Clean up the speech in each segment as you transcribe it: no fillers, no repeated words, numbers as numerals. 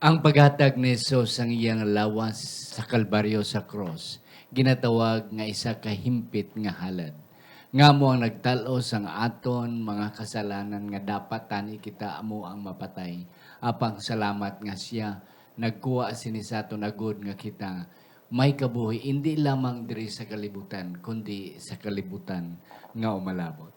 Ang paghatag ni Jesus ang iyang lawas sa Kalbaryo sa cross, ginatawag nga isa ka himpit nga halad. Nga mo ang nagtalos ang aton mga kasalanan nga dapat tani kita amo ang mapatay. Apang salamat nga siya nagkuha sini sa aton agud nga kita may kabuhi hindi lamang diri sa kalibutan kundi sa kalibutan nga umalabot.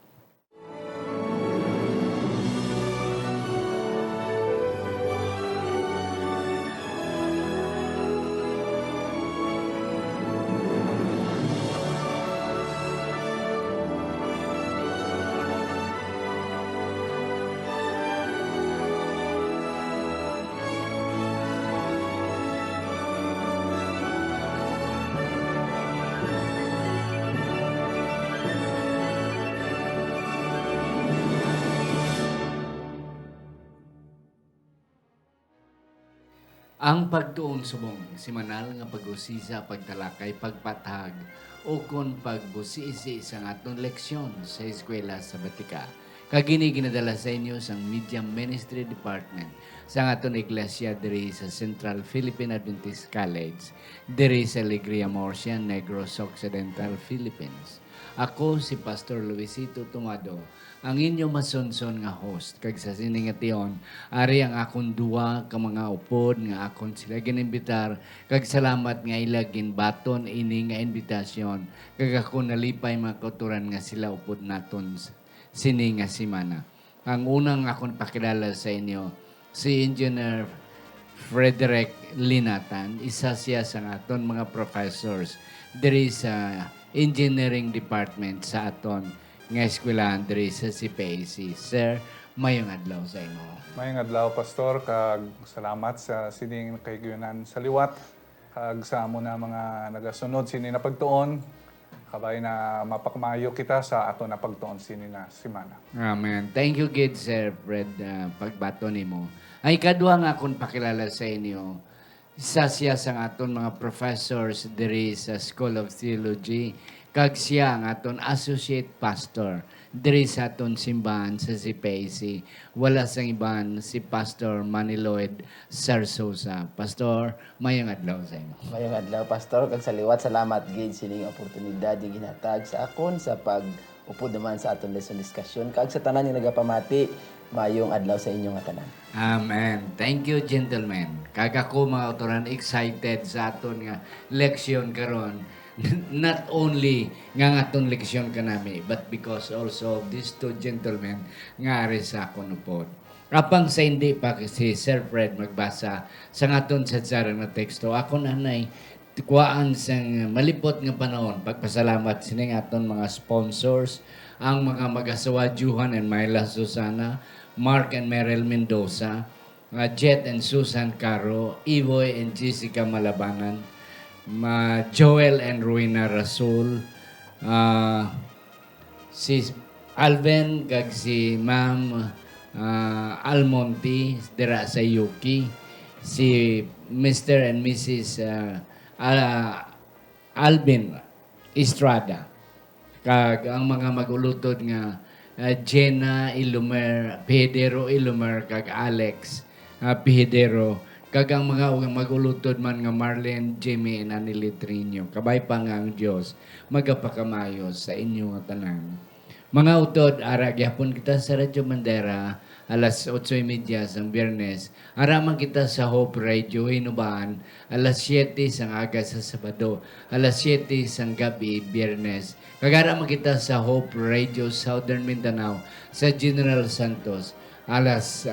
Ang pagtuon subong, simanal nga pag-usisa, pagtalakay, pagpatag, o kon pagbusisi sa atong leksyon sa eskwela sa Batika. Kagini ginadala sa inyo sa Media Ministry Department sa atong iglesia diri sa Central Philippine Adventist College, diri sa Alegria Murcia, Negros Occidental, Philippines. Ako si Pastor Luisito Tomado, ang inyo masunson nga host. Kag sa siningation, ari ang akong duwa ka mga upod nga akong sila ginimbitar. Kag salamat nga ilagin baton ini nga invitasyon. Kag ako nalipay mga kauturan nga sila upod naton sini nga simana. Ang unang akong pakilala sa inyo, si Engineer Frederick Linatan, isa siya sa aton mga professors diri sa engineering department sa aton nga eskwelahan diri sa CPAC. Sir, mayong adlaw sa imo. Mayong adlaw, Pastor, kag salamat sa sining kahigayunan sa liwat, kag sa amo na mga nagasunod sini na pagtuon, kabay na mapakmayo kita sa ato na pagtuon sini na simana. Amen. Thank you, good Sir Fred, pagbato nimo. Ay kadua nga akong pakilala sa inyo, isa siya sa aton mga professors diri sa School of Theology, kag siya ang aton associate pastor diri sa aton simbahan sa CPAC. Wala sang iban si Pastor Maniloid Sarsosa. Pastor, mayong adlaw sa inyo. Mayong adlaw, Pastor. Kag sa liwat, salamat gid sining oportunidad di ginhatag sa akon sa pag-upod naman sa aton lesson discussion. Kag sa tanan nga nagapamati, mayong adlaw sa inyong tanan. Amen. Thank you, gentlemen. Kag ako mga autoran excited sa aton nga leksyon karon. Not only nga aton leksyon kanami, but because also of these two gentlemen nga ari sa akon upod. Kapang sa hindi pa si Sir Fred magbasa sa aton sadsara na teksto, ako nanay kuhaan sang malipot nga panahon pagpasalamat sining aton mga sponsors, ang mga mag-asawa Juhan and Myla Susana, Mark and Meryl Mendoza, Jet and Susan Caro, Ivoy and Jessica Malabangan, Joel and Ruina Rasul, si Alvin kag si Ma'am Almonte dira sa Yuki, si Mr. and Mrs. Alvin Estrada, kag ang mga magulutod nga Jenna Ilumer, Pedro Ilumer, kag Alex Pedro, kag ang mga magulutod man nga Marlene, Jimmy, and Anily Trino. Kabay pa nga ang Diyos, magapakamayos sa inyong tanan. Mga utod, ara gyapon kita sa Radyo Bandera, alas 8:30 sang Biyernes. Araman kita sa Hope Radio Hinubaan, alas 7 sang aga sa Sabado, alas 7 sang gabi Biyernes. Kagaraman kita sa Hope Radio Southern Mindanao, sa General Santos, alas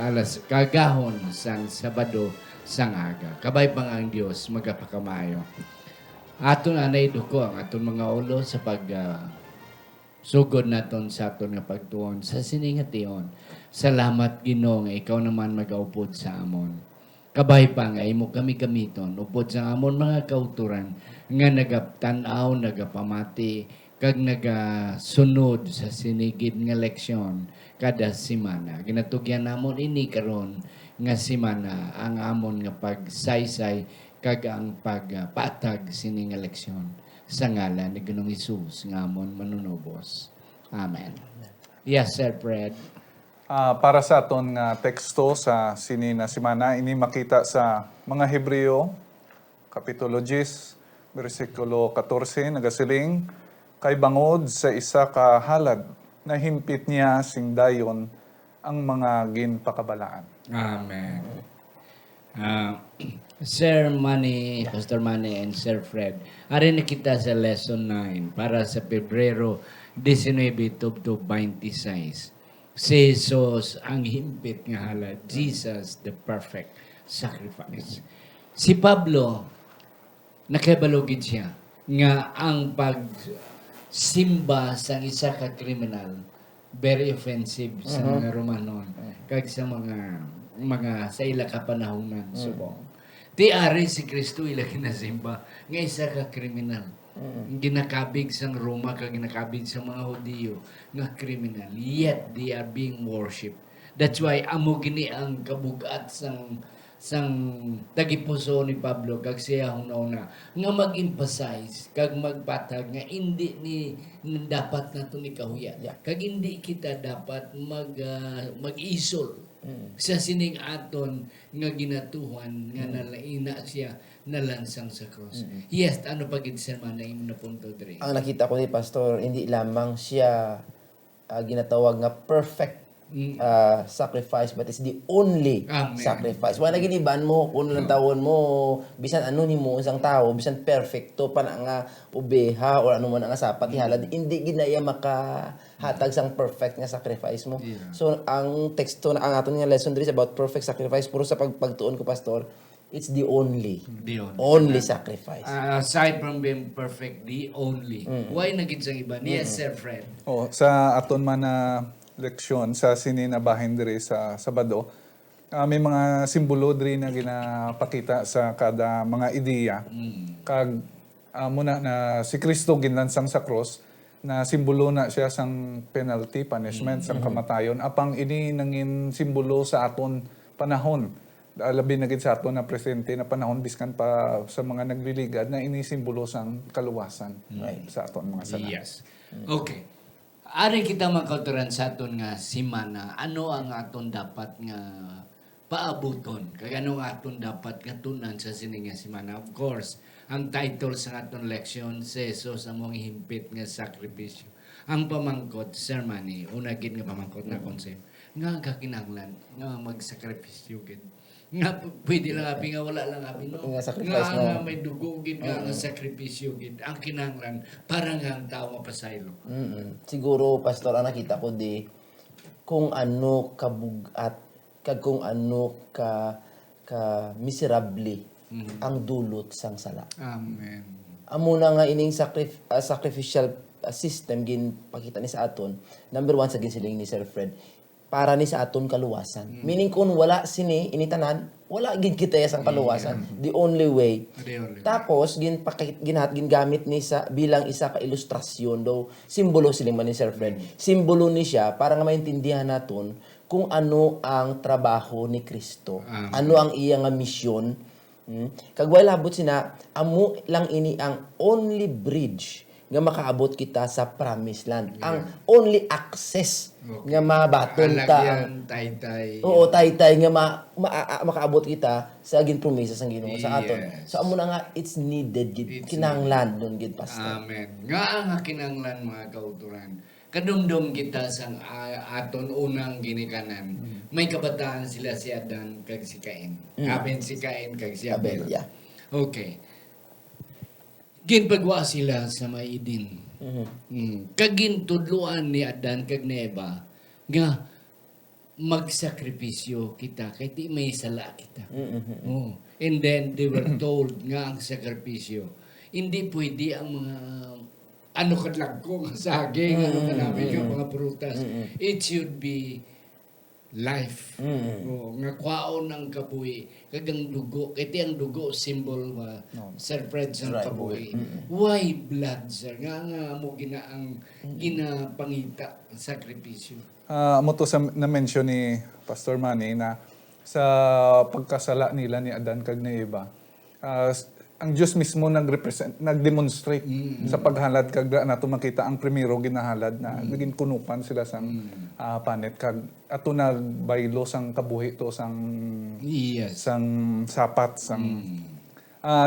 kagahon sang Sabado sang aga. Kabay pang ang Diyos, magapakamayo. Aton anay duko ang aton mga ulo sa sugod naton sa aton nga pagtuon sa siningation. Salamat Ginoo nga ikaw naman magaupod sa amon. Kabay pa nga imo kami gamiton upod sa amon mga kauturan nga nagaptan-aw, nagapamati kag nagasunod sa sinigid nga leksyon kada semana. Ginatugyan namon ini karon nga simana ang amon nga pagsaysay kag ang pagpatag sini nga leksyon sa ngalan ni Ginoong Hesus nga amon manunubos. Amen. Yes, Sir Fred. Para sa aton nga teksto sa sini na simana, ini makita sa mga Hebreo, Kapitulo 10, versikulo 14, nagasiling, kay bangod sa isa ka halad, na himpit niya sing dayon ang mga ginpakabalaan. Amen. Sir Manny, Pastor Manny and Sir Fred, ari na kita sa lesson 9 para sa Pebrero 19 to 26. Si Jesus ang himpit nga halad, Jesus the perfect sacrifice. Si Pablo, nakabalugid siya nga ang pagsimba sa isa ka kriminal very offensive sa mga Romanon kag sa mga sa ila ka panahonan subong. Ti ari si Kristo ila kinasimba nga isa ka kriminal. Ginakabig sang Roma kag ginakabig sa mga Hudiyo nga kriminal, yet they are being worshipped. That's why amo gini ang kabugat sang tagipuso ni Pablo kag siya una nga mag-emphasize kag magpatag nga hindi ni dapat nato ni kahuya kag hindi kita dapat mag-isol sa sining aton nga ginatuhan nga nalaina siya nalansang sa cross. Yes, ano pagid sermon na imo na punto dre. Ang nakita ko ni Pastor, hindi lamang siya ginatawag nga perfect sacrifice, but it's the only Amen. sacrifice. Wala giniban mo, kung lang tawon mo, bisan ano ni mo, isang tao, bisan perfecto, pa na nga ubeha, or ano man nga sapat, ihalad, hindi ginaya makahatag sang perfect nga sacrifice mo. Yeah. So, ang teksto, ang aton nga lesson dito is about perfect sacrifice, puro sa pagtuon ko, Pastor, it's the only. The Only sacrifice. Aside from being perfect, the only. Why naging sang iba? Yes, Sir Fred. Sa aton man na leksyon sa sininabahin diri sa Sabado, may mga simbolo diri na ginapakita sa kada mga ideya. Kag muna na si Kristo ginlansang sa cross, na simbolo na siya sang penalty, punishment, sang kamatayon. Apang ini nangin simbolo sa aton panahon. Labi na gid sa aton na presente na panahon, biskan pa sa mga nagliligad, na ini simbolo sang kaluwasan sa aton mga sala. Yes. Okay. Ari kita magkauturan sa aton nga simana, ano ang aton dapat nga paabuton? Kag ano ang aton dapat katunan sa sining nga simana? Of course, ang title sa aton leksyon, si Jesus among himpit nga sakripisyo. Ang pamangkot, Sir Manny, una gid nga pamangkot na concept, nga kakinahanglan nga magsakripisyo gid. Nga pwede lang abi nga wala lang abi no. Nga sacrifice Nga may dugo gid nga sakripisyo gid. Ang kinahanglan para nga ang tao mapasaylo. Siguro, Pastor, ang nakita ko di, kung ano kabugat, kag kung ano ka miserable ang dulot sang sala. Amen. Amo na nga ining sacrificial system gin pakita ni sa aton. Number 1 sa ginsiling ni Sir Fred, para ni sa aton kaluwasan. Meaning kung wala sini initanan, wala gid kita sang kaluwasan. The only way. Tapos gingamit ni sa bilang isa ka ilustrasyon daw, simbolo siling man ni Sir Fred. Simbolo ni siya para nga maintindihan naton kung ano ang trabaho ni Kristo. Ano ang iya nga misyon. Kag wala labot sina amo lang ini ang only bridge nga makaabot kita sa promised land. Ang only access nga mabaton ta. Alagyan, tay-tay. Oo, tay-tay nga makaabot kita sa agin promesa sang Ginoo sa aton. Yes. So amo na nga it's needed gid kinahanglan don gid Pastor. Amen. Nga ang kinanglan mga kauturan. Kadumdum kita sang aton unang ginikanan. May kabataan sila si Adan kag si Cain. Aben si Cain kag si Abel. Abel, yeah. Okay. Ginpagwa sila sa Maidin. Kagin tudluan ni Adan kag ni Eva nga magsakripisyo kita kay di may sala kita. Oh. And then they were told nga ang sakripisyo hindi pwede ang mga ano kadlagko nga saging, ano kanami yung mga prutas. It should be life. Oh, nga kwaon ang kabuhi kagang dugo kay ang dugo symbol Sir Fred sa kabuhi. Why blood sir nga mo ginaang ginapangita sakripisyo. Mo to sa na-mention ni Pastor Manny na sa pagkasala nila ni Adan kag ni Eva, ang Diyos mismo nag-demonstrate sa paghalad kag nato makita ang primero ginahalad na naging kunupan sila sang panet kag ato nagbaylo sang kabuhi to sang Yes. sapat sang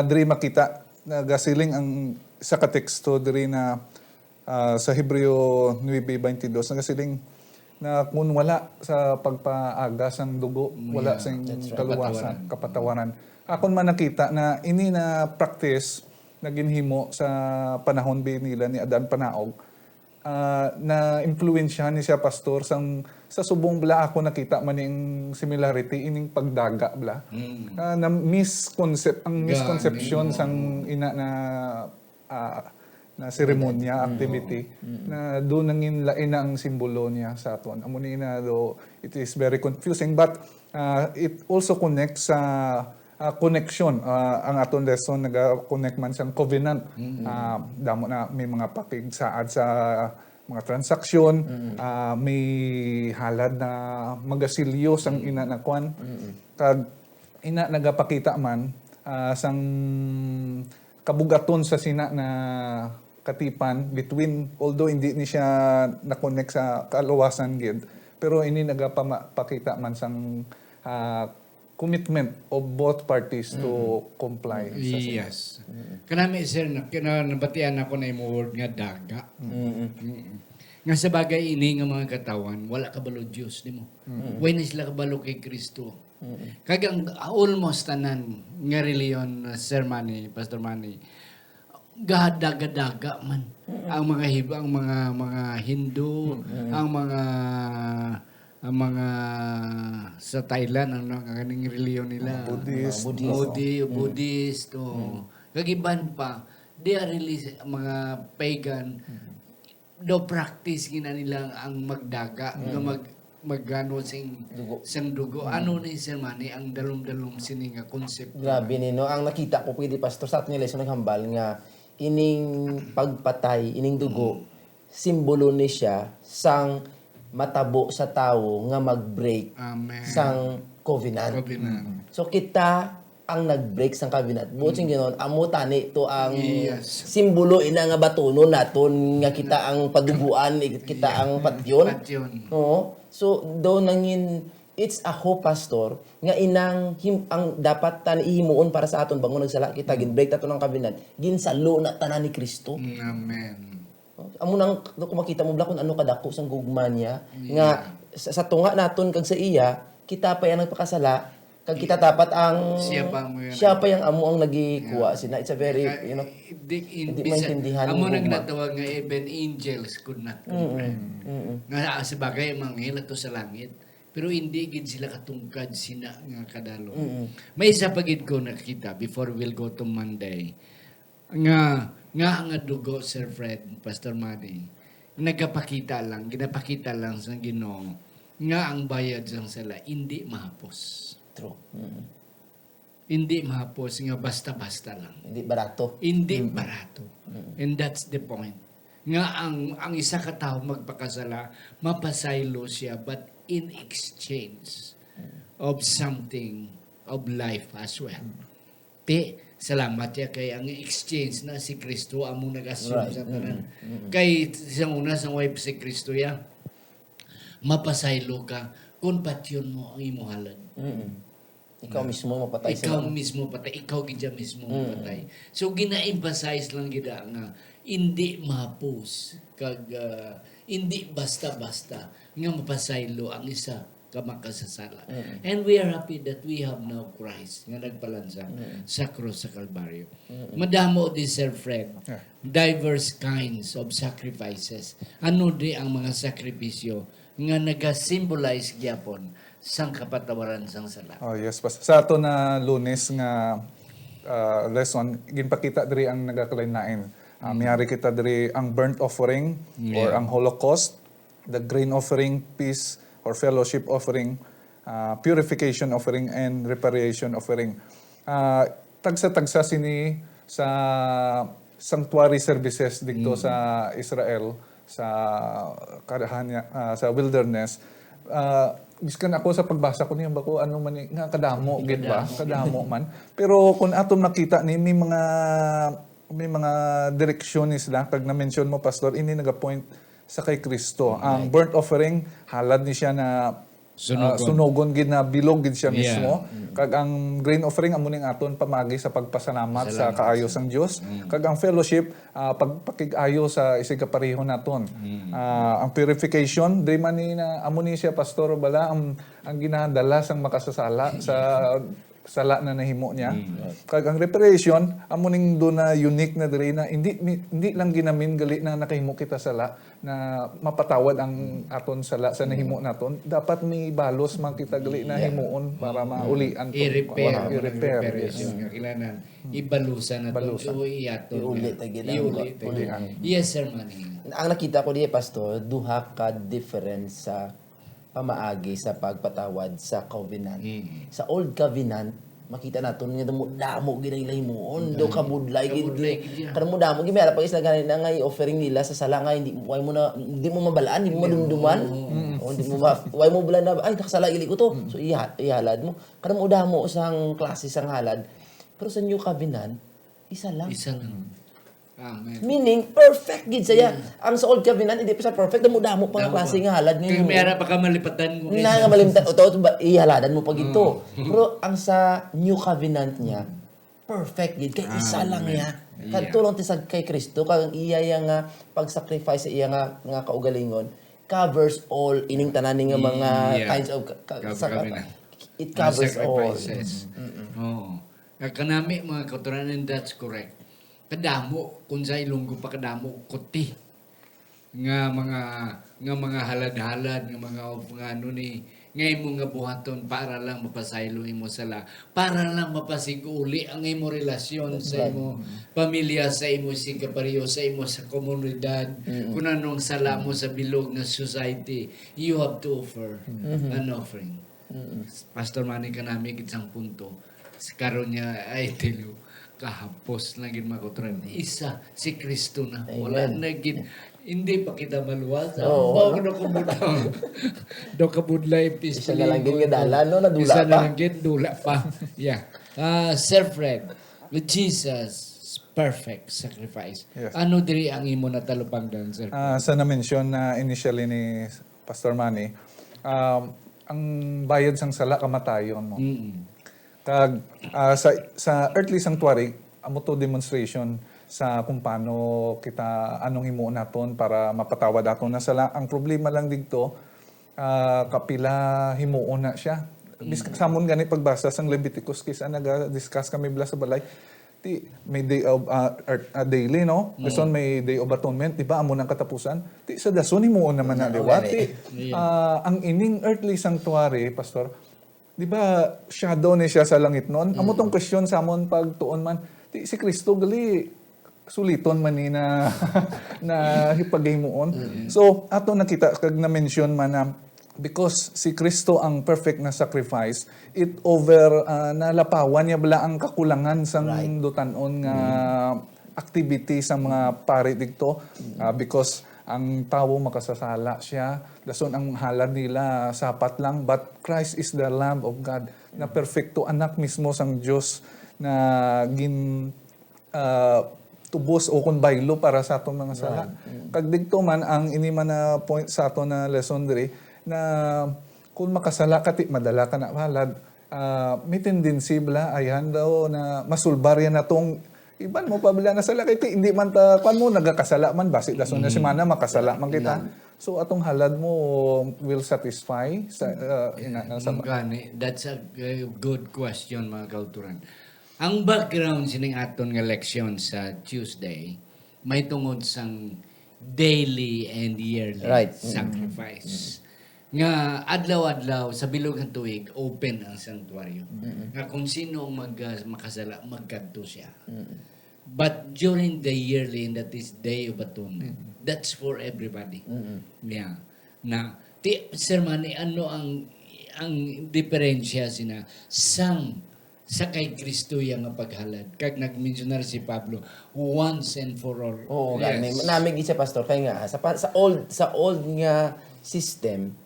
diri makita nagasiling ang isa ka teksto diri na sa Hebreo 9:22 nagasiling na kung wala sa pagpaaga sang dugo, wala sang kaluwasan, kapatawaran. Akon man nakita na ini na practice na ginhimo sa panahon nila ni Adan Panaog, na influensyahan ni siya pastor sa subong bla ako nakita man yung similarity ining pagdaga bla. Na misconception sang ina na seremonya, activity, na doon nangin lain ang simbolo niya sa aton. Amo ni na do it is very confusing but it also connects sa connection. Ang aton lesson naga-connect man siyang covenant. Damo na may mga pakigsaad sa mga transaksyon, may halad na magasilyo sang ina na kwan. Kag ina nagapakita man sang kabugaton sa sina na katipan between, although hindi ni siya na-connect sa kaluwasan gid, pero ini nagapakita man sang commitment of both parties to comply sa sina. Yes. Kanami sir, nabatian ako na yung word nga daga. Nga sa bagay ini nga mga katawan, wala kabalo Diyos nimo. When na sila kabalo kay Kristo. Kagang almost tanan nga reliyon, Sir Manny, Pastor Manny, gadaga-daga man. Ang mga mga Hindu, ang mga sa Thailand ang kaning reliyon nila. Buddhist. Kagiban pa, they are really mga pagan. Do practice gina nila ang magdaga, nga magano sing dugo. Ano ni Sir Manny ang dalom-dalom sini nga concept? Grabe ni no. Ang nakita ko pwede pastor sa atin lesson naghambal nga ining pagpatay, ining dugo, simbolo ni siya sang matabo sa tawo nga mag-break sang covenant. So kita ang nag-break sang covenant. Buot sing ginoon, amo tani to ang simbolo ina nga batunon naton nga kita ang paduguan, kita ang patyon. Oo. So do nangin it's a hope pastor nga inang ang dapat tan ihimuon para sa aton bangon nagsala kita gin-break taton ang covenant. Ginsalo na tanan ni Kristo. Amen. Amo nang kung makita mo bla kun ano kadako sang gugma niya nga sa tunga naton kag sa iya kita pa yang nagpakasala kag kita dapat ang siya pa yung amo ang nagikuha sina. It's a very hindi maintindihan amo nang natawag nga even angels could not comprehend. Nga sa bagay manghila to sa langit pero hindi gid sila katungkad sina nga kadalo. May isa pagid ko nakita before we'll go to Monday nga dugo, Sir Fred, Pastor Manny, ginapakita lang sa Ginoo nga ang bayad sang sala hindi mahapos. True. Hindi mahapos nga basta-basta lang. Hindi barato. Hindi barato. And that's the point. Nga ang isa ka tao magpakasala, mapasaylo siya but in exchange of something of life as well. Salamat ya kay ang exchange na si Kristo among nag-assume sa tanan. Kay sa una sa wife si Kristo ya mapasaylo ka kung patyon mo ang imuhalad. Ikaw mismo mapatay ikaw mismo patay, ikaw gidya mismo patay. So gina-emphasize lang gida nga hindi mahapos kag hindi basta-basta nga mapasaylo ang isa ka makasasala. And we are happy that we have now Christ nga nagpalansang sa krus sa Kalbaryo. Madamo di Sir Fred, diverse kinds of sacrifices. Ano di ang mga sakripisyo nga naga-symbolize gyapon sang kapatawaran sang sala. Oh yes, sa ato na Lunes nga lesson ginpakita diri ang nagakalain-lain. Miyari kita diri ang burnt offering or ang Holocaust, the grain offering, peace or fellowship offering, purification offering, and reparation offering. Tagsa-tagsa sini sa sanctuary services dito sa Israel, sa sa wilderness, Biskan ako sa pagbasa ko niya bako ano man nga kadamo gid ba kadamo man pero kung atom nakita ni may mga direksyonis lang kag na mention mo pastor ini nagapoint sa kay Kristo ang burnt offering halad ni siya na sunogon gid na bilog gid siya mismo kag ang grain offering amo ning aton pamagi sa pagpasalamat sa kaayo sang Dios kag ang fellowship pagpakig-ayo sa isig kapareho naton ang purification di man ni na amo ni siya pastor bala ang ginadala sang makasasala sa sala na nahimo niya kag ang reparation amo ning do na unique na diri na hindi lang ginamin gali na nakahimo kita sala na mapatawad ang aton sala sa nahimo naton dapat may balos man kita gali na himuon para maulian to i-repair yung kailangan ibalusan na to Iuli tagid ang yes sir Manny. ang nakita ko diya pastor duha ka difference sa pamaagi sa pagpatawad sa covenant. Sa old covenant makita naton nga damo gid ang himuon do kabudlay gid kada mo damo gid mera pag isla ganin na nga offering nila sa sala nga hindi mo mabalaan hindi mo madumduman o hindi mo way mo bala na ay nakasala gili ko to so ihalad mo kada mo damo sang klase sang halad pero sa new covenant isa lang. Amen. Meaning, perfect gid saya. Ang sa old covenant, hindi pa siya perfect. Damo pa nga klase nga halad Kaya ninyo. meron pa ka malipatan mo. Na nga malimtan. O to, ihaladan mo pag ito. Pero ang sa new covenant niya, perfect gid. Kaya isa lang niya. Katulong ti sa kay Kristo. Kag iya nga pag-sacrifice iya nga kaugalingon, covers all ining tanan nga mga kinds of it covers all. Oo. Kanami mga kauturan, that's correct. Kadamo kung sa Ilonggo pa kadamo kuti nga mga halad-halad nga mga ano ni ngay mo nga buhaton para lang mapasaylo imo sala para lang mapasiguli ang imo relasyon sa imo pamilya sa imo kapareho sa imo sa komunidad kung anong sala mo sa bilog nga society you have to offer an offering. Pastor Manny kanami gitsang punto karon niya ay tell you kahapos na gid makotran isa si Kristo na wala na gid hindi pa kita maluwas bago na kumutang do kabudlay Isa na lang gid nga dala no nadula isa pa. na lang gid dula pa Sir Fred with Jesus perfect sacrifice ano diri ang imo natalupang dan Sir sa na-mention na initially ni Pastor Manny ang bayad sang sala kamatayon mo kag sa earthly sanctuary amo to demonstration sa kung paano kita anong himuon naton para mapatawad aton na sala ang problema lang didto kapila himuon na siya bisag samon gani pagbasa sang Leviticus kisa naga-discuss kami bla sa balay may day of daily no dason may day of atonement di ba amo nang katapusan sa dason himuon naman na liwat ang ining earthly sanctuary pastor di ba shadow ni siya sa langit noon amo tong question sa amon pagtuon man si Kristo gali suliton man ni na na hipaghimuon so ato nakita kag na mention man na because si Kristo ang perfect na sacrifice it over nalapawan niya bala ang kakulangan sang dutanon nga activity sa mga pari dito because ang tao makasasala siya dason ang halad nila sapat lang but Christ is the Lamb of God na perfecto anak mismo sang Dios na tubos o kun baylo para sa atong mga sala kag didto man ang ini man na point sa ato na lesson diri na kung makasala ka madala ka na halad may tendency bala ayan daw na masulbar yan natong iban mo pabila na sala kay hindi man ta kan mo nagakasala man basi dason na semana makasala man kita so atong halad mo will satisfy sa that's a good question mga kauturan. Ang background sining aton nga leksyon sa Tuesday may tungod sang daily and yearly sacrifice. Nga adlaw-adlaw sa bilog ng tuig open ang sanctuary. Nga kung sino makasala magkadto siya. But during the yearly and that is Day of Atonement, that's for everybody. Yeah. Na Sir Manny, ano ang diferensya sina sa kay Kristo yang paghalad kag nagmensionar si Pablo once and for all. Oo, namig isa pastor kay nga sa old nga system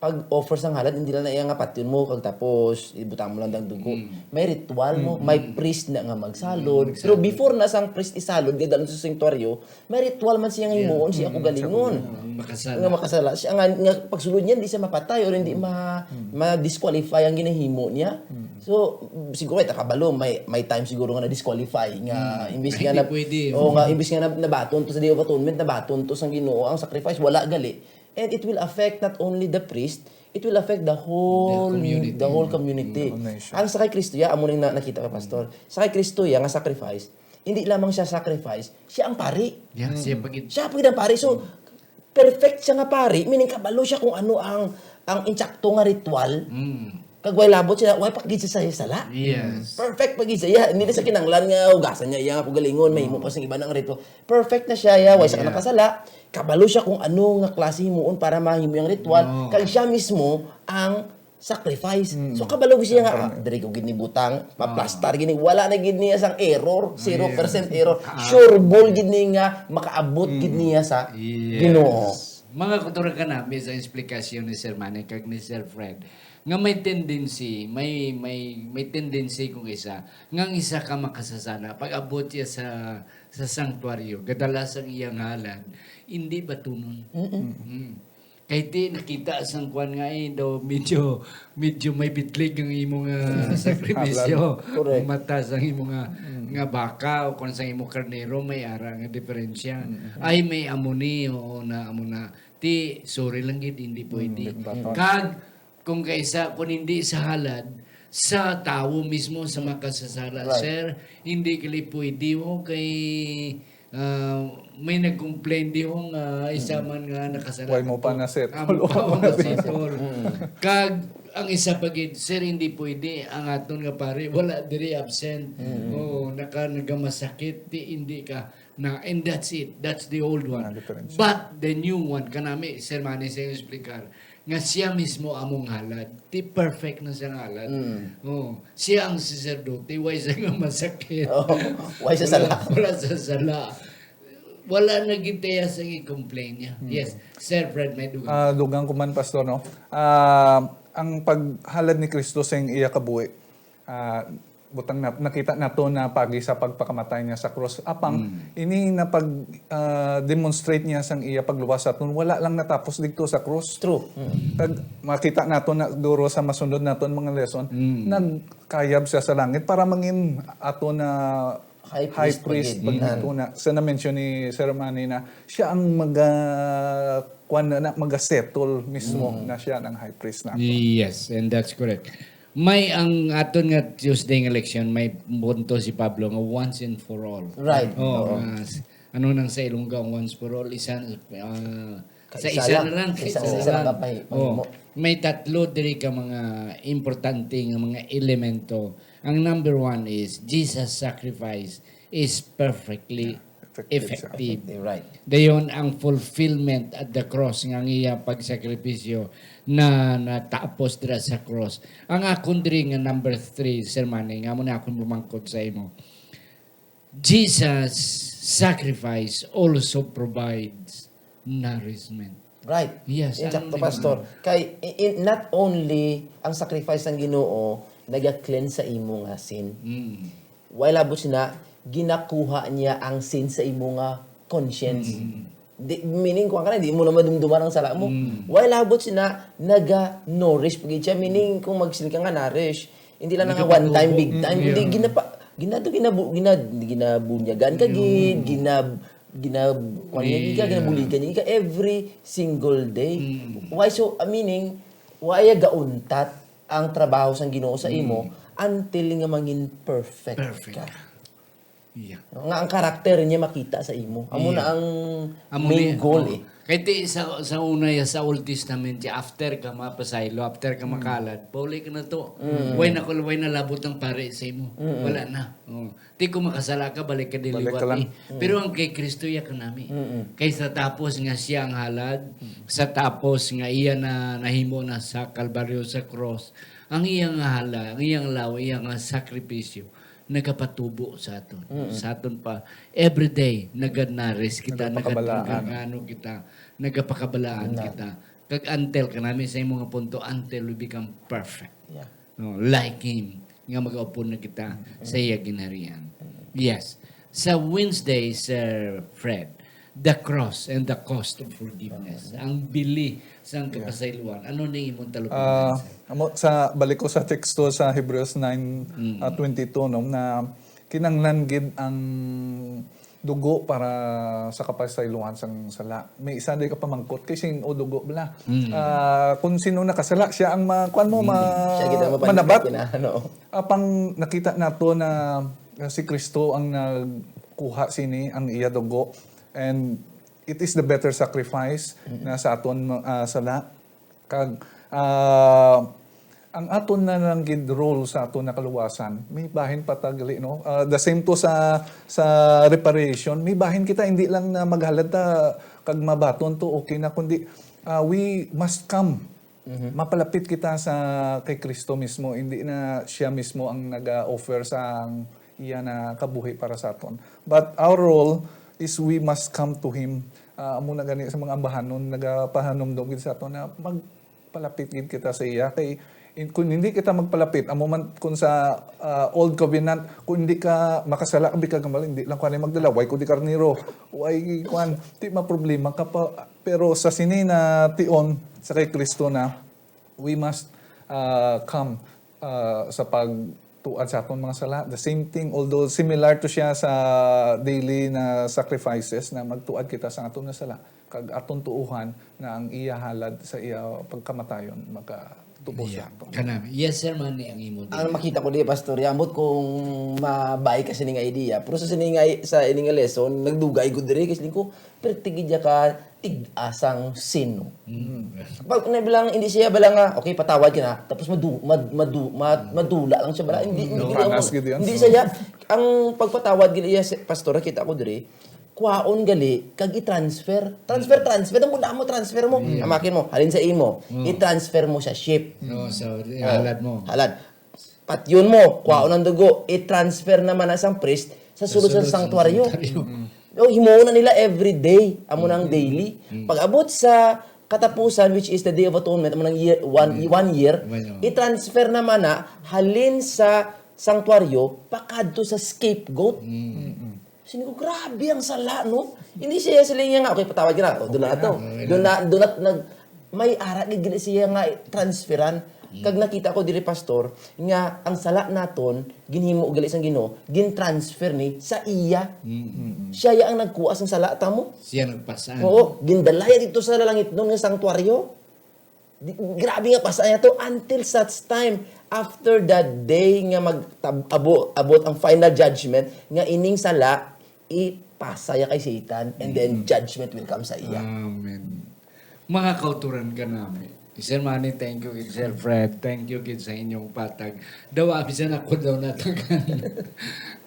pag-offer sang halad, hindi lang na iya nga patyon mo, kag tapos, ibutang mo lang ng dugo. May ritual mo, may priest na nga magsalod. Pero before na sang priest isalod, gadalon sa sanctuaryo, may ritual man siya nga himuon, siya ako galingon. Makasala. Nga makasala. Siya nga pagsulod niya, hindi siya mapatay or hindi ma-disqualify ang ginahimo niya. So, siguro, kabalo, may time siguro nga na-disqualify. Nga, imbis nga Hindi pwede. imbis nga nabaton to sa Day of Atonement, nabaton to sa Ginoo, ang sacrifice, wala gali. And it will affect not only the priest, it will affect the whole community. nation. Ang sa kay Kristo, amo ning nakita ka pastor. Sa kay Kristo nga sacrifice, hindi lamang siya sacrifice, siya ang pari. Yeah, siya pagid. Siya pagid ang pari. So perfect siya nga pari, meaning kabalo siya kung ano ang insakto nga ritual. Kag way labot siya, way pakgid siya sa sala. Yes. Perfect pag isa. Hindi na sa kinanglan nga ugasan niya iya nga galingon, may himo pa sing iba ng rito. Perfect na siya, way sa kanang kasala. Kabalo siya kung ano nga klase himuon para mahimo yung ritual. Kag siya mismo ang sacrifice. So kabalo siya nga diri ko gid ni butang, paplastar gid ni wala na gid niya sang error, 0% error. Sure ball gid ni nga makaabot gid niya sa Ginoo. Mga kutura ka na, sa explikasyon ni Sir Manny kag ni Sir Fred, nga may tendency, may tendency kung isa, nga ang isa ka makasasana, pag abot niya sa sanctuaryo, kadalasang iyang halad, hindi ba tunon? Kahit di nakita sang kwan nga daw medyo may bitlig ang imong sakripisyo. Correct. Matas ang imong nga baka o kung sa imong karnero may ara nga diferensya. Ay may amuni o na amuna. Ti sorry lang gid hindi pwede. Kag kung kaisa kung hindi sa halad sa tao mismo sa makasasala. Right. Sir, hindi kali pwede mo kay may nag-complain di ho nga isa man nga nakasala. Why mo pa na set? Kag ang isa pagid, sir, hindi pwede ang aton nga pare wala diri absent. Oh, nagamasakit di hindi ka na, and that's it. That's the old one. But the new one kanami Sir Manny sa explicar nga siya mismo among halad. Ti perfect na siyang halad. Oh, siya ang sacerdote, why siya nga masakit. Why sa sala? Wala sa sala. Wala nagintaya sa i-complain niya. Yes. Sir Fred, may dugang. Dugang ko man, Pastor, no? Ang paghalad ni Kristo sa iya kabuhi, butang nakita nato na pagi sa pagpakamatay niya sa cross. Apang, ini na pag-demonstrate niya sang iya pagluwas aton, wala lang natapos dito sa cross. True. Kag makita nato na duro sa masunod naton mga lesson, nagkayab siya sa langit para mangin ato na high priest pag natuna. Sa na-mention ni Sir Manny na siya ang mag-settle mismo na siya ang high priest na. Yes, and that's correct. May ang aton nga Tuesday ng election, may punto si Pablo nga once and for all. Right. Oh, ano nang sa Ilongga once for all, isa sa isa na lang. Isa lang Oh, may tatlo diri ka mga importante nga mga elemento. Ang number one is Jesus' sacrifice is perfectly effective. Right. Dayon ang fulfillment at the cross nga iya pagsakripisyo na natapos dira sa cross. Ang akon diri nga number 3, Sir Manny, nga mo na akong bumangkod sa imo. Jesus' sacrifice also provides nourishment. Right. Yes. Insakto, Pastor. Kay not only ang sacrifice ng Ginoo naga-cleanse sa imo nga sin. While abot sina ginakuha niya ang sin sa imo nga conscience. Meaning kung ka na, di mo na madumduman ang sala mo. While abot sina naga-nourish pagid siya. Meaning kung magsin ka nga nourish, hindi lang nga one time, big time. Hindi ginabunyagan ka gid, ginabuligan niya ka every single day. Why so, meaning, why gauntat ang trabaho sang Ginoo sa imo until nga mangin perfect ka. Yeah. Nga ang karakter niya makita sa imo. Amo na ang main goal eh. Kaya sa una sa Old Testament, after ka mapasaylo, after ka makalad, pauli ka na to. Way na labot ng pare sa imo. Wala na. Di ko makasala ka, balik ka diliwat. Pero ang kay Kristo ya ka nami. Kay sa tapos nga siya ang halad, sa tapos nga iya na nahimo na sa Kalbaryo sa cross, ang iyang halad, ang iyang law, iyang sakripisyo, nagapatubo sa aton. Sa aton pa every day naganaris kita, nagapakabalaan kita. kag until kanami sa imong punto until we become perfect. Yeah. No, like Him. Nga mag-upo na kita sa iya ginharian. Yes. Sa Wednesday, Sir Fred, the cross and the cost of forgiveness. Ang bili sa kapasayloan. Ano na imong talupan? Sa balik ko sa teksto sa Hebrews 9:22 no, na kinanglan gid ang dugo para sa kapasayloan sang sala. May isa di ka pamangkot kay sin o dugo bala. Kung sino nakasala siya ang kuan mo Siya kita manabat. ano. Pang nakita nato na si Kristo ang nagkuha sini ang iya dugo, and it is the better sacrifice na sa aton sala. Kag ang aton na lang gid role sa aton na kaluwasan, may bahin patagali no. The same to sa reparation, may bahin kita hindi lang na maghalad ta kag mabaton to okay na, kundi we must come. Mapalapit kita sa kay Kristo mismo, hindi na siya mismo ang nag-offer sa iya na kabuhi para sa aton. But our role is we must come to Him. Amo na gani sa mga ambahanon nagapahanomdom gid sa aton na magpalapit gid kita sa iya, kay kung hindi kita magpalapit, amo man kung sa old covenant, kung hindi ka makasala ka gamal, hindi lang kuan magdala, way ko di karniro, way kuan, di ma problema ka pa. Pero sa sini na tion sa kay Kristo na we must come sa pagtuad sa aton mga sala. The same thing, although similar to siya sa daily na sacrifices na magtuad kita sa aton na sala, kag aton tuuhan na ang iya halad sa iya pagkamatayon makatubo siya. Kanami. Yes, sir, man ang imo. Ang makita ko di pastor, yamot kung mabay ka sining idea. Pero sa sining sa ining lesson, nagdugay ko diri kasi ko pertigidya ka tig-asang sino. Pag nabilang hindi siya bala nga, okay, patawad ka na, tapos madula lang siya bala. Hindi siya. Ang pagpatawad gili pastor, kita ko diri, kuhaon gali kag i-transfer. Transfer mo transfer mo. Amakin mo, halin sa imo. I-transfer mo sa ship. No, so halad mo. Halad. Patyon mo, kuhaon ang dugo, i-transfer naman na sang priest sa sulod sa sanctuaryo. Himuon na nila every day, amo nang daily. Pag abot sa katapusan, which is the Day of Atonement, amo nang year, one year, i-transfer naman na halin sa sanctuaryo pakadto sa scapegoat. Sini ko, grabe ang sala, no? Hindi siya sila nga, okay, patawad ka na. O, doon na ito. Doon na, may ara, gini siya nga transferan. Kag nakita ko diri pastor, nga ang sala naton, ginhimo gali sang Ginoo, gin-transfer ni sa iya. Siya ya ang nagkuha sang sala tamo. Siya nagpasaan. Oo, gindalaya dito sa langit nung nga sanctuaryo. Grabe nga pasaya to until such time after that day nga abot ang final judgment nga ining sala ipasaya kay Satan and then judgment will come sa iya. Amen. Mga kauturan ka namin. Sir Manny, thank you, Sir Fred. Thank you, sa inyong patag. Daw, abisan ako daw natagan.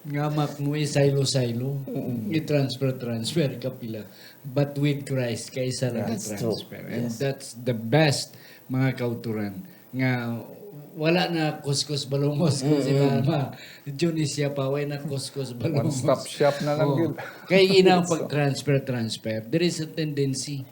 Nga makmuwi, saylo-saylo. I-transfer ka pila. But with Christ, kaysa lang transfer. And that's the best, mga kauturan. Nga, wala na kuskus balungos kung si Mama. Diyon siya pa, wala na kuskus balungos. One-stop shop na lang yun. Kaya inang pag-transfer, there is a tendency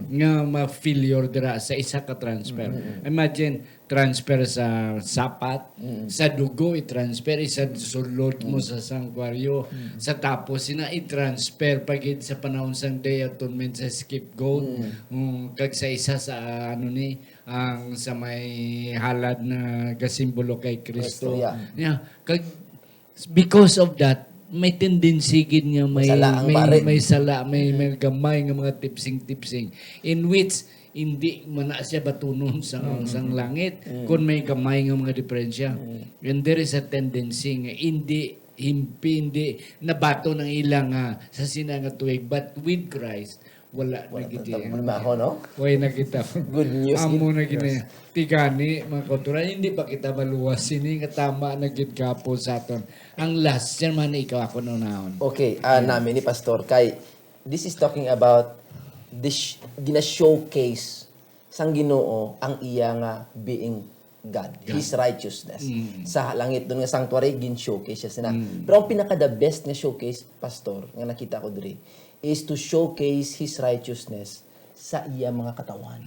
nga ma-failure dira sa isa ka transfer. Imagine, transfer sa sapat, sa dugo i-transfer, isa sulod mo sa sanctuaryo, sa tapos i-transfer pagid sa panahon sang Day of Atonement sa scapegoat, kag sa isa sa ang sa may halad na kasimbolo kay Kristo. Yeah. Kag because of that, may tendency gid nga may sala, may gamay nga mga tipsing in which hindi man na siya batunon sa sang langit kung may gamay nga mga diferensya. And there is a tendency nga hindi nabato ng ilang sa sinanga tuig, but with Christ wala na giti. Way na kita. Good news. Amo na gini. Tigani, mga kauturan, hindi pa kita maluwas. Sini nga tama na gid kapo sa aton. Ang last, yan man ikaw ako nunahon. Okay, namin ni Pastor Kay, this is talking about this gina-showcase sang Ginoo ang iya nga being God, His righteousness. Sa langit doon nga sanctuary, gin-showcase siya sina. Pero ang pinaka-the best nga showcase, Pastor, nga nakita ko diri, is to showcase His righteousness sa iya mga katawan.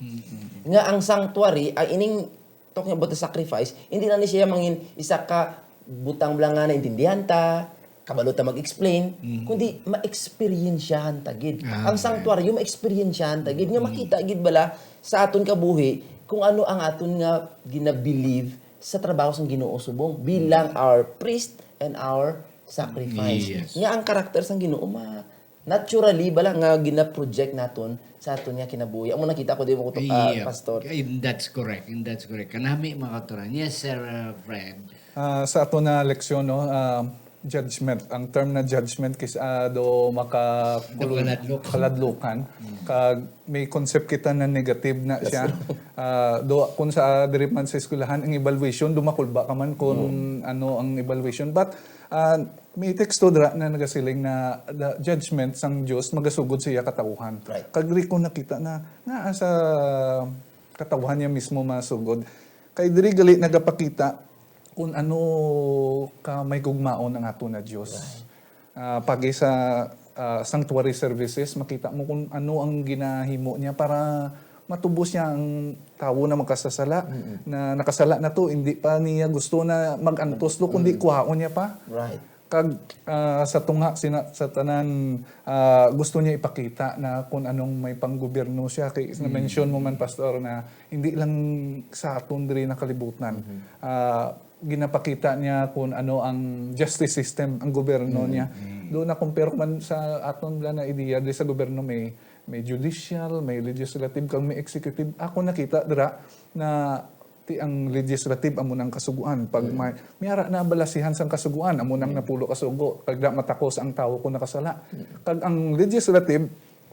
Nga ang sanctuary ay ining talking about the sacrifice, hindi na ni siya mangin isa ka butang blangan na intindihan ta, kabalo ta mag-explain, kundi ma-experiensyahan ta gid. Ang sanctuary ma-experiensyahan ta gid nga makita gid bala sa aton kabuhi kung ano ang aton nga ginabelieve sa trabaho sang Ginoo subong bilang our priest and our sacrifice. Yes. Nga ang karakter sang Ginoo naturally bala nga gina-project naton sa aton nga kinabuhi. Amo nakita ko di mo kutok pastor. That's correct. And that's correct. Kanami mga katuran. Yes, sir, Fred. Sa ato na leksyon, no, judgment. Ang term na judgment kis do kaladlukan. Kag may concept kita na negative na siya. Do kung sa diri man sa eskwelahan ang evaluation dumakulba ka man kung ano ang evaluation, but may teksto dra na nagasiling na the judgment sang Dios magasugod siya katawuhan. Right. Kag diri ko nakita na nga sa katawuhan niya mismo masugod. Kay diri gali nagapakita kung ano ka may gugmaon ang ato na Dios. Pagi sa sanctuary services, makita mo kung ano ang ginahimo niya para matubos niya ang tao na magkasasala. Na nakasala na to, hindi pa niya gusto na mag-antos do, kundi kuhaon niya pa. Right. Kag sa tunga sa tanan gusto niya ipakita na kung anong may panggobyerno siya. Kay na-mention mo man, Pastor, na hindi lang sa aton diri na kalibutan. Ginapakita niya kung ano ang justice system, ang gobyerno niya. Doon na compare man sa aton na ideya, di sa gobyerno may judicial, may legislative, kang may executive. Ako nakita dira na ang legislative amo nang kasuguan. Pag may ara na balasihan sang kasuguan, amo nang napulo kasugo. Kag da matakos ang tawo kung nakasala. Kag ang legislative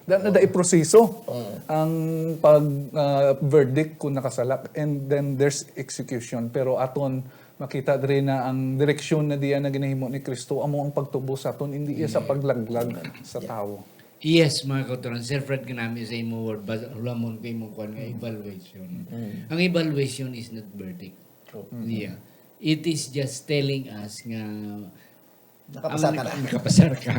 na iproseso ang pag verdict kung nakasala, and then there's execution. Pero aton makita diri na ang direksyon na diya na ginahimo ni Kristo amo ang pagtubo sa aton, hindi iya sa paglaglag sa tawo. Yes, mga katuran. Sir Fred, kanami sa imo word, lamon ko imong kuhan nga evaluation. Ang evaluation is not verdict. Yeah. It is just telling us nga Nakapasar ka na. nakapasar ka.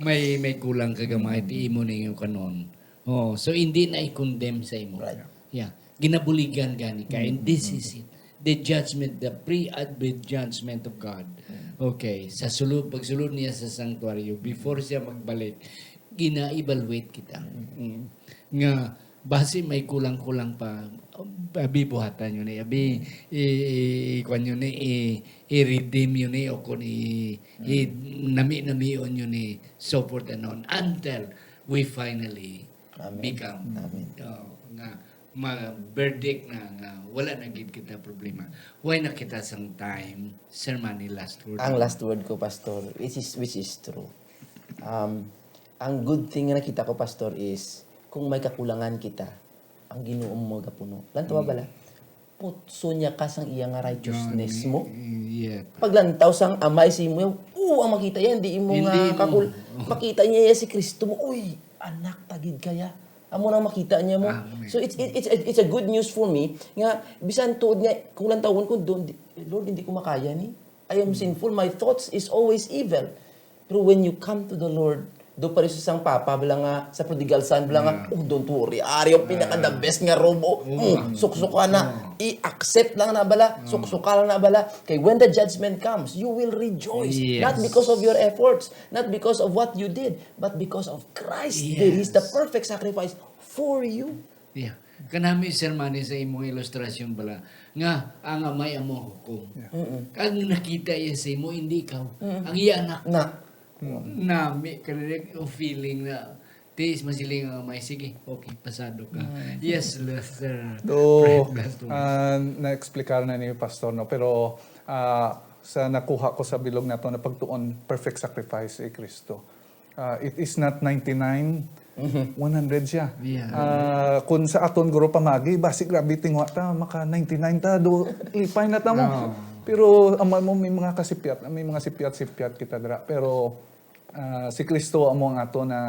may kulang ka gamay, imo na yung kanon. Oh, so hindi na i-condemn sa imo. Right. Yeah. Ginabuligan gani ka. And this is it. The judgment, the pre-advent judgment of God. Okay. Sa pagsulod niya sa sanctuary, before siya magbalik, gina-evaluate kita. Nga, base may kulang-kulang pa, bibuhatan yun eh. Kwan yun eh, i-redeem yun eh, o kung nami-namion yun eh, so forth and on, until we finally become verdict na nga, wala na gid kita problema. Why na kita sang time, sermon ni last word. Ang last word ko, Pastor, which is true. Ang good thing na nakita ko, Pastor, is kung may kakulangan kita, ang Ginoo mo gapuno. Lantaw bala, putso niya ka sang iya nga righteousness mo. Yeah. Paglantaw sang amay si mo, ang makita yan, di mo nga makita niya si Kristo mo. Uy, anak, tagid kaya. Amo nang makita niya mo. So it's a good news for me nga bisan tuod nga kulang tawon ko doon, Lord, hindi ko makaya ni. I am sinful, my thoughts is always evil. Pero when you come to the Lord, do pa rin sa isang papa, bala nga, sa prodigal son, bala nga, don't worry, ari yung pinaka-the best nga robo. Suksuka na, i-accept lang na bala, suksuka lang na bala. Kay when the judgment comes, you will rejoice. Yes. Not because of your efforts, not because of what you did, but because of Christ. Yes. He's the perfect sacrifice for you. Yeah. Kanami sermani sa imong ilustrasyon bala nga ang amay amo hukom. Kag nakita iya sa imo hindi ikaw. Ang iya anak na may correct o feeling na tiis masiling ang amay, sige, okay, pasado ka. Yes, Lester. Na-explicar na ni Pastor, no? Pero sa nakuha ko sa bilog na to na pagtuon, perfect sacrifice ay Kristo. It is not 99, 100 siya. Yeah. Kung sa aton guro pamagi, basi grabe tingwa ta, maka 99 ta, do ipay na ta mo. Pero amal mo may mga kasipyat, may mga sipyat kita dira. Pero si Kristo amo ang ato na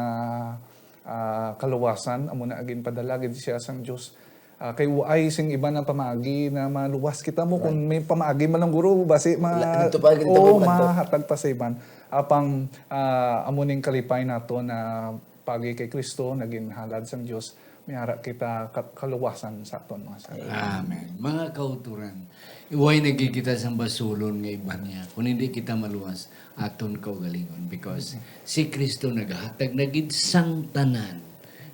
kaluwasan, amo na agin padala gid siya sang Dios. Kay waay sing iba ng pamagi na maluwas kita mo kung may pamagi man lang guro basi mahatag pa sa iban. Apang amo ning kalipay nato na pagi kay Kristo naging halad sang Dios miyara kita kaluwasan sa aton mga sala. Amen. Mga kauturan, iway nagkikita sa basulon nga iba niya. Kung hindi kita maluwas, aton kaugalingon. Because si Kristo naghatag na gid sang tanan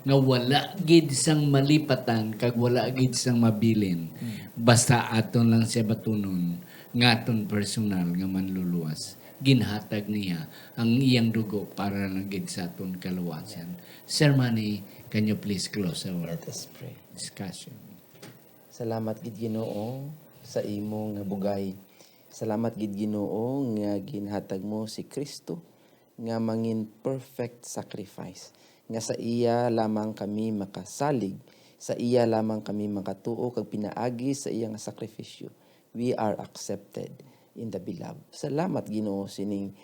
nga wala gid sang malipatan kag wala gid sang mabilin. Basta aton lang siya batunon nga aton personal nga manluluwas. Ginhatag niya ang iyang dugo para lang gid sa aton kaluwasan. Sir Manny, can you please close our Let us pray. discussion? Salamat gid Ginoo sa imo nga bugay. Salamat gid Ginoo nga ginhatag mo si Kristo nga mangin perfect sacrifice. Nga sa iya lamang kami makasalig, sa iya lamang kami makatuo kag pinaagi sa iya nga sakripisyo. We are accepted in the beloved. Salamat Ginoo sining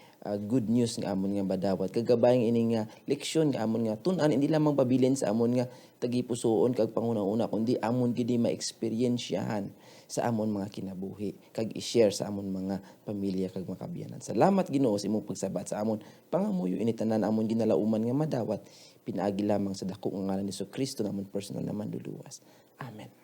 good news nga amon nga badawat. Kagabayang ining leksyon nga amon nga tun-an hindi lamang pabilin sa amon nga tagipusoon kag pangunang-una kundi amon gid ma-eksperyensyahan sa amon mga kinabuhi kag i-share sa amon mga pamilya kag makabiyanan. Salamat Ginoo sa imong pagsabat sa amon pangamuyo ini tanan amon ginalauman nga madawat pinaagi lamang sa dako nga ngalan ni Kristo namon personal na manluluwas. Amen.